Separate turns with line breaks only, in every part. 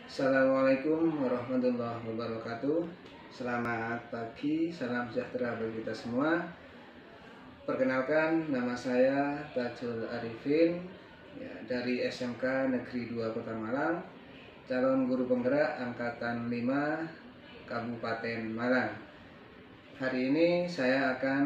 Assalamualaikum warahmatullahi wabarakatuh. Selamat pagi, salam sejahtera bagi kita semua. Perkenalkan, nama saya Tajul Arifin ya, dari SMK Negeri 2 Kota Malang, calon guru penggerak angkatan 5 Kabupaten Malang. Hari ini saya akan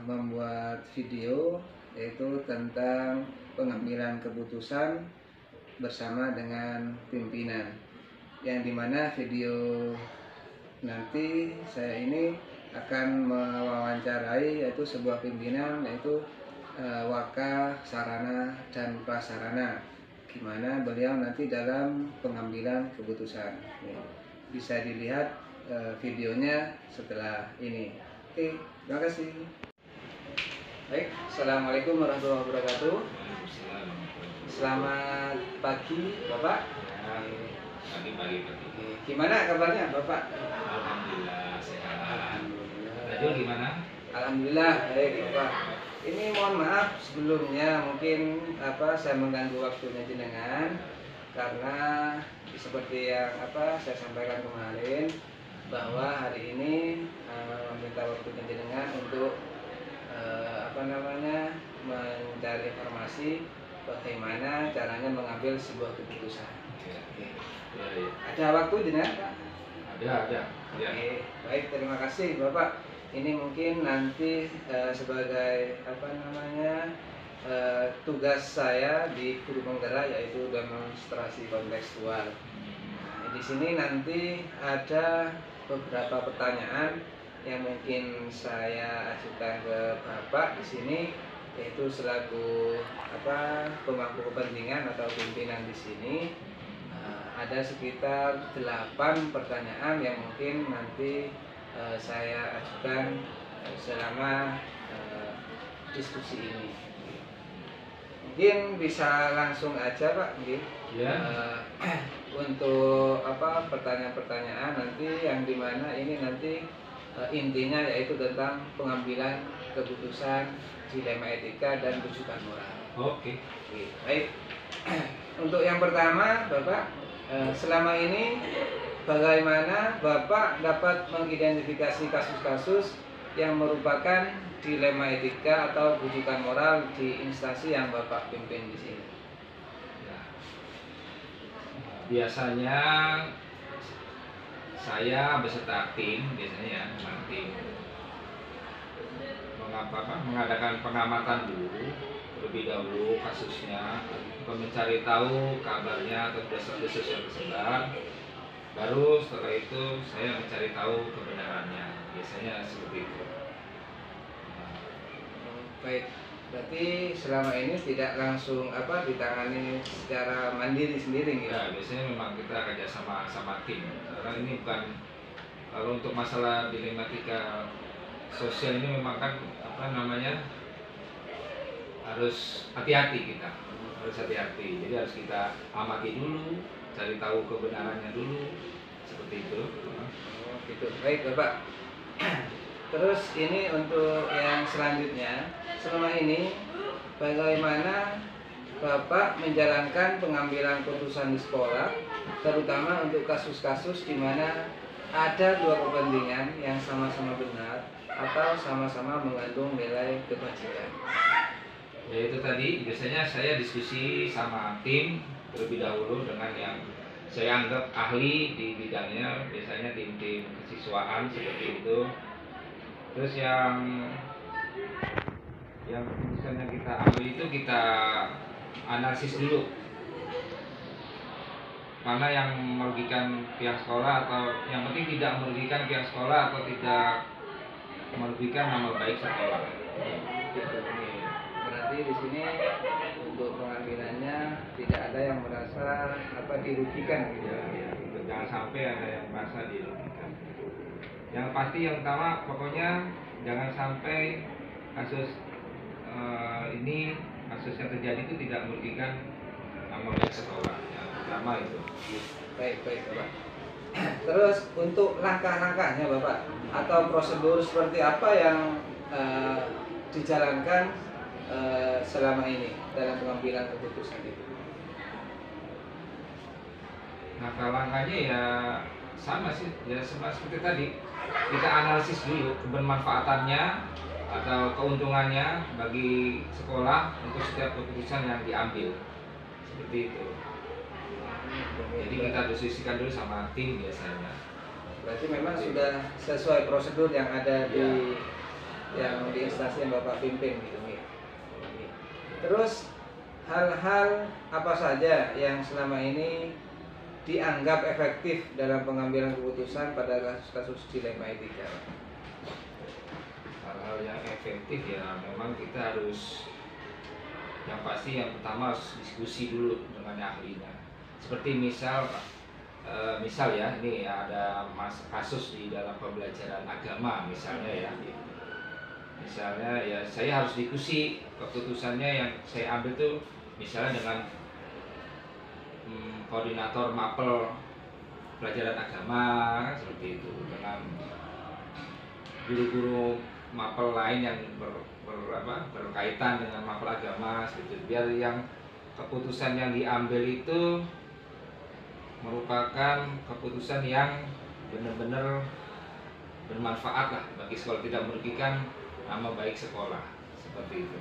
membuat video yaitu tentang pengambilan keputusan bersama dengan pimpinan, yang dimana video nanti saya ini akan mewawancarai yaitu sebuah pimpinan, yaitu Waka Sarana dan Prasarana, gimana beliau nanti dalam pengambilan keputusan. Bisa dilihat videonya setelah ini. Oke, terima kasih. Baik, Assalamualaikum warahmatullahi wabarakatuh. Selamat pagi, Bapak.
Pagi.
Gimana kabarnya, Bapak?
Alhamdulillah sehat. Tajul gimana?
Alhamdulillah baik, Bapak. Ini mohon maaf sebelumnya, mungkin saya mengganggu waktunya jenengan karena seperti yang saya sampaikan kemarin, bahwa hari ini meminta waktunya jenengan untuk mencari informasi bagaimana caranya mengambil sebuah keputusan.
Ya.
Ada waktu jenengan, Pak?
Ada. Ya.
Oke, baik, terima kasih Bapak. Ini mungkin nanti sebagai tugas saya di guru penggerak, yaitu demonstrasi kontekstual. Nah, di sini nanti ada beberapa pertanyaan yang mungkin saya ajukan ke Bapak di sini, yaitu selaku pemangku kepentingan atau pimpinan di sini. Ada sekitar 8 pertanyaan yang mungkin nanti saya ajukan selama diskusi ini. Mungkin bisa langsung aja, Pak. Mungkin
Ya.
untuk pertanyaan-pertanyaan nanti yang dimana ini nanti intinya yaitu tentang pengambilan keputusan, dilema etika dan rujukan moral.
Oke.
Baik. Untuk yang pertama, Bapak, selama ini bagaimana Bapak dapat mengidentifikasi kasus-kasus yang merupakan dilema etika atau rujukan moral di instansi yang Bapak pimpin di sini?
Ya. Biasanya saya beserta tim, mengadakan pengamatan dulu lebih dahulu kasusnya, untuk mencari tahu kabarnya atau desas-desus yang tersebar. Baru setelah itu saya mencari tahu kebenarannya. Biasanya seperti itu.
Baik, berarti selama ini tidak langsung ditangani secara mandiri sendiri gitu?
Ya, biasanya memang kita kerjasama sama tim. Karena ini bukan, kalau untuk masalah dilematika sosial ini memang kan harus hati-hati kita, jadi harus kita amati dulu, cari tahu kebenarannya dulu, seperti itu.
Oh, gitu. Baik, Bapak. Terus ini untuk yang selanjutnya, selama ini bagaimana Bapak menjalankan pengambilan keputusan di sekolah, terutama untuk kasus-kasus di mana ada dua kepentingan yang sama-sama benar atau sama-sama mengandung nilai kebajikan?
Ya itu tadi, biasanya saya diskusi sama tim terlebih dahulu dengan yang saya anggap ahli di bidangnya, biasanya tim-tim kesiswaan seperti itu. Terus yang keputusan yang kita ambil itu kita analisis dulu, mana yang merugikan pihak sekolah, atau yang penting tidak merugikan pihak sekolah atau tidak merugikan nama baik sekolah.
Berarti di sini untuk pengambilannya tidak ada yang merasa dirugikan gitu.
Ya, jangan sampai ada yang merasa dirugikan. Yang pasti yang utama pokoknya jangan sampai kasus kasus yang terjadi itu tidak merugikan nama baik sekolah. Yang pertama itu.
Baik Bapak. Terus untuk langkah-langkahnya Bapak atau prosedur seperti apa yang dijalankan selama ini dalam pengambilan keputusan itu?
langkah-langkahnya ya sama sih, ya sama seperti tadi. Kita analisis dulu kebermanfaatannya atau keuntungannya bagi sekolah untuk setiap keputusan yang diambil. Seperti itu. Jadi kita diskusikan dulu sama tim biasanya.
Berarti memang sudah sesuai prosedur yang ada di yang di instansi yang Bapak pimpin gitu nih. Terus hal-hal apa saja yang selama ini dianggap efektif dalam pengambilan keputusan pada kasus-kasus dilema etika?
Hal-hal yang efektif ya memang kita harus, yang pasti yang pertama harus diskusi dulu dengan ahlinya. Seperti misal ya, ini ada kasus di dalam pembelajaran agama misalnya ya. Misalnya ya saya harus diskusi keputusannya yang saya ambil tuh misalnya dengan koordinator mapel pelajaran agama kan, seperti itu, dengan guru-guru mapel lain yang berkaitan dengan mapel agama seperti itu. Biar yang keputusan yang diambil itu merupakan keputusan yang benar-benar bermanfaat lah bagi sekolah, tidak merugikan nama baik sekolah, seperti itu.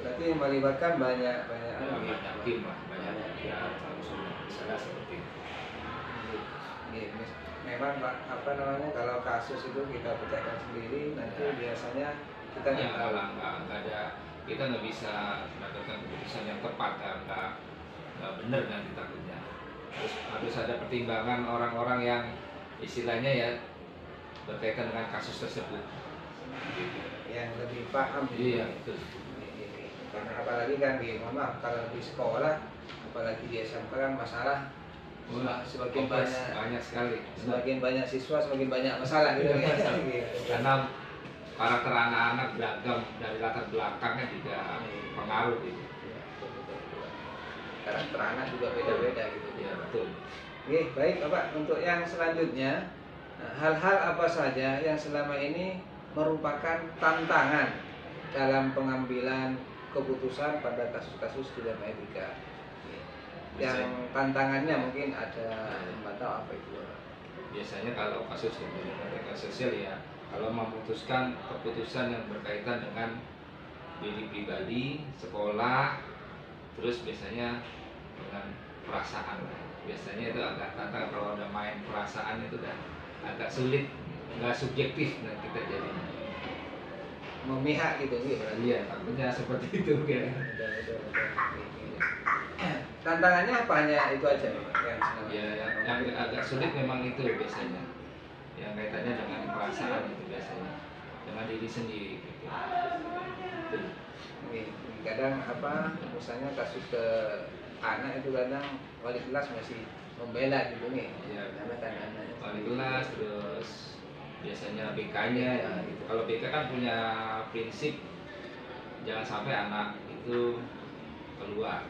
Berarti melibatkan banyak
tim lah, banyak pihak misalnya seperti itu.
Memang Pak, apa namanya, kalau kasus itu kita pecahkan sendiri, nanti biasanya kita
nggak ada, kita nggak bisa mendapatkan keputusan yang tepat, nggak benar nanti takutnya. Harus ada pertimbangan orang-orang yang istilahnya ya berkaitan dengan kasus tersebut. Gitu.
Yang lebih paham.
Iya, betul.
Karena apalagi kan kalau di sekolah, apalagi di SMP kan masalah semakin
banyak sekali.
Semakin banyak siswa semakin banyak masalah gitu ya.
Karena karakter anak-anak beragam, dari latar belakangnya juga pengaruh gitu.
Karakter anak juga beda-beda gitu.
Ya betul.
Oke, baik Bapak. Untuk yang selanjutnya, hal-hal apa saja yang selama ini merupakan tantangan dalam pengambilan keputusan pada kasus-kasus dilema etika? Yang tantangannya mungkin ada atau apa itu?
Biasanya kalau kasus dilema etika sosial ya, kalau memutuskan keputusan yang berkaitan dengan diri pribadi, sekolah, terus biasanya dengan perasaan. Biasanya itu agak tantangan, kalau ada main perasaan itu udah agak sulit, nggak subjektif nah kita jadi
memihak gitu ya.
Iya, takutnya seperti itu kan.
Tantangannya apa, hanya itu aja
yang agak sulit memang itu biasanya, yang kaitannya dengan perasaan itu biasanya, dengan diri sendiri gitu.
Kadang misalnya kasus ke anak itu kadang wali kelas masih membela gitu nih.
Iya,
karena kan anaknya
wali kelas, terus biasanya BK-nya ya gitu. Kalau BK kan punya prinsip jangan sampai anak itu keluar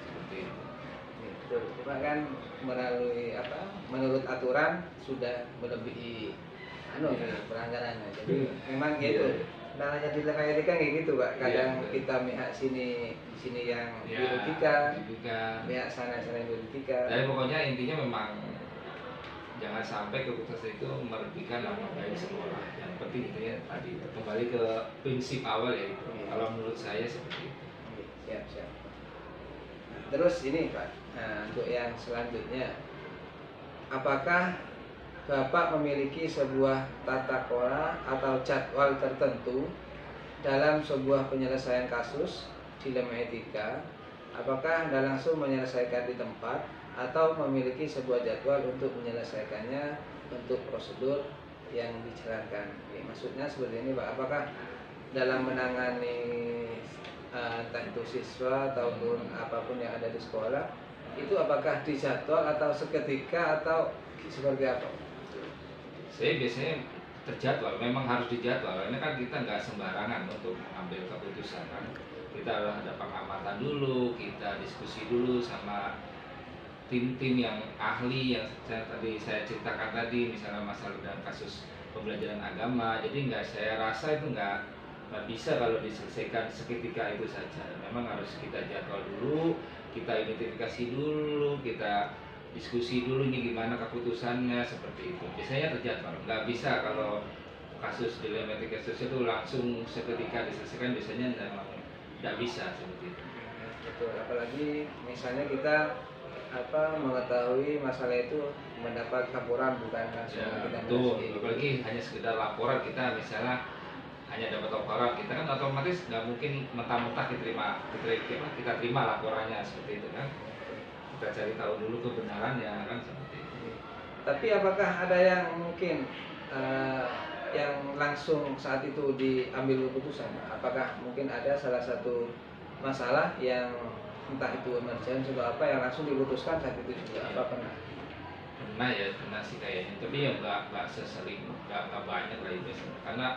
seperti itu.
Cuma kan menurut aturan sudah melebihi pelanggarannya. Jadi memang gitu. Namanya dilema etika kayak gitu Pak. Kadang kita pihak sini yang dirugikan, pihak sana yang dirugikan.
Jadi pokoknya intinya memang jangan sampai keputusan itu merugikan nama baik sekolah. Yang penting itu ya tadi kembali ke prinsip awal yaitu. Kalau menurut saya seperti itu.
Siap. Terus ini Pak, untuk yang selanjutnya, apakah Bapak memiliki sebuah tata kelola atau jadwal tertentu dalam sebuah penyelesaian kasus dilema etika? Apakah Anda langsung menyelesaikan di tempat atau memiliki sebuah jadwal untuk menyelesaikannya, untuk prosedur yang dijalankan? Maksudnya seperti ini Pak, apakah dalam menangani entah itu siswa ataupun apapun yang ada di sekolah, itu apakah dijadwal atau seketika atau seperti apa?
Saya biasanya terjadwal, memang harus dijadwal karena kan kita nggak sembarangan untuk mengambil keputusan kan. Kita harus ada pengamatan dulu, kita diskusi dulu sama tim-tim yang ahli yang tadi saya ceritakan tadi, misalnya masalah dalam kasus pembelajaran agama. Jadi saya rasa itu nggak bisa kalau diselesaikan seketika itu saja. Memang harus kita jadwal dulu, kita identifikasi dulu, kita diskusi dulu nih gimana keputusannya seperti itu. Biasanya terjadwal. Nggak bisa kalau kasus dilematika sosial itu langsung seketika diselesaikan, biasanya memang nggak bisa seperti itu.
Betul, apalagi misalnya kita mengetahui masalah itu mendapat laporan bukan langsung
Ya,
kita
betul.
sendiri.
Apalagi hanya sekedar laporan, kita misalnya hanya dapat laporan, kita kan otomatis nggak mungkin mentah-mentah kita terima laporannya seperti itu kan. Kita cari tahu dulu kebenarannya kan seperti itu.
Tapi apakah ada yang mungkin yang langsung saat itu diambil keputusan? Apakah mungkin ada salah satu masalah yang entah itu emergensi atau apa yang langsung diputuskan saat itu juga? Apa pernah?
Pernah sih kayaknya, tapi ya nggak sesering, nggak banyak lah itu biasanya. Karena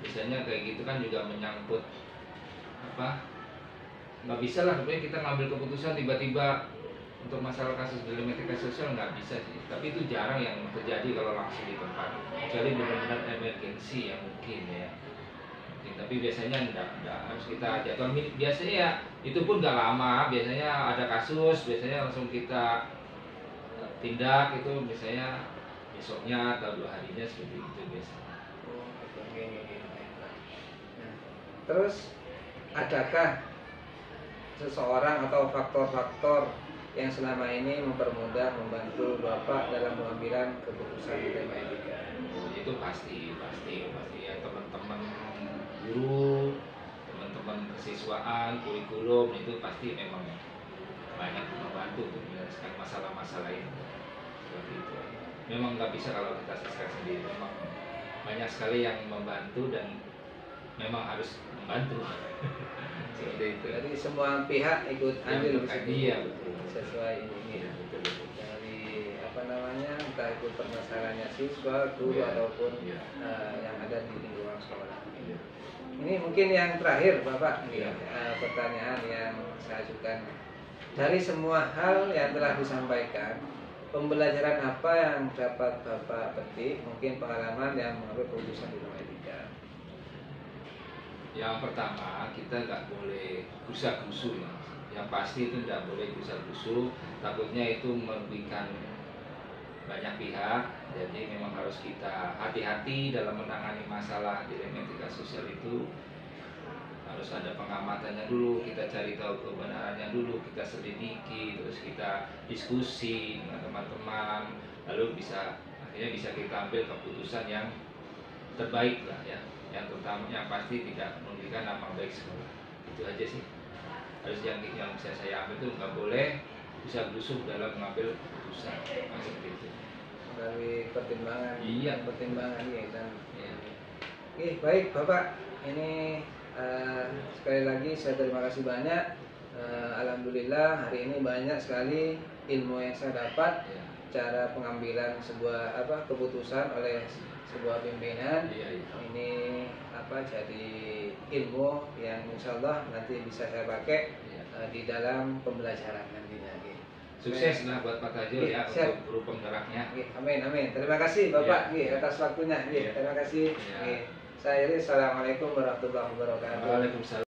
biasanya kayak gitu kan juga menyangkut apa, nggak bisa lah sebenarnya kita ngambil keputusan tiba-tiba untuk masalah kasus dilematika sosial, nggak bisa sih. Tapi itu jarang yang terjadi kalau langsung di tempat, kecuali benar-benar emergensi yang mungkin ya. Tapi biasanya enggak harus kita jadwal. Biasanya ya itu pun nggak lama, biasanya ada kasus, biasanya langsung kita tindak itu misalnya besoknya atau 2 harinya seperti itu biasanya.
Oh, oke. Nah, terus adakah seseorang atau faktor-faktor yang selama ini mempermudah membantu Bapak dalam pengambilan keputusan di tema etika?
Itu pasti ya, teman-teman guru, teman-teman kesiswaan, kurikulum itu pasti memang banyak membantu untuk menyelesaikan masalah-masalah ini seperti itu. Memang nggak bisa kalau kita selesaikan sendiri, memang banyak sekali yang membantu dan memang harus membantu seperti itu.
Jadi semua pihak ikut andil di situ.
Iya, betul.
Sesuai ini.
Iya, betul.
Dari entah itu permasalahannya siswa, guru
Iya,
ataupun
iya.
yang ada di lingkungan sekolah.
Iya.
Ini mungkin yang terakhir Bapak,
Iya.
pertanyaan yang saya ajukan. Dari semua hal yang telah disampaikan, pembelajaran apa yang dapat Bapak petik, mungkin pengalaman yang mengambil keputusan di tema etika?
Yang pertama, kita nggak boleh gusar-gusu ya. Yang pasti itu nggak boleh gusar-gusu, takutnya itu merugikan banyak pihak. Jadi memang harus kita hati-hati dalam menangani masalah dilematika sosial itu. Harus ada pengamatannya dulu, kita cari tahu kebenarannya dulu, kita selidiki, terus kita diskusi dengan teman-teman, lalu akhirnya bisa kita ambil keputusan yang terbaik lah ya. Yang terutama yang pasti tidak merugikan nama baik sekolah. Itu aja sih. Harus yang bisa saya ambil itu nggak boleh bisa busuk dalam mengambil keputusan seperti itu.
Dari pertimbangan,
Iya.
pertimbangan ya dan.
Ya.
Oke, baik Bapak. Ini sekali lagi saya terima kasih banyak. Alhamdulillah hari ini banyak sekali ilmu yang saya dapat.
Ya.
Cara pengambilan sebuah keputusan oleh sebuah pimpinan.
Iya.
Ini jadi ilmu yang insya Allah nanti bisa saya pakai di dalam pembelajaran nantinya.
Sukses lah buat Pak Tajul ya
Siap.
untuk guru penggeraknya.
Amin. Terima kasih Bapak
Ya.
atas waktunya.
Ya.
Terima kasih.
Ya.
Saya Iris. Assalamualaikum warahmatullahi wabarakatuh.
Waalaikumsalam.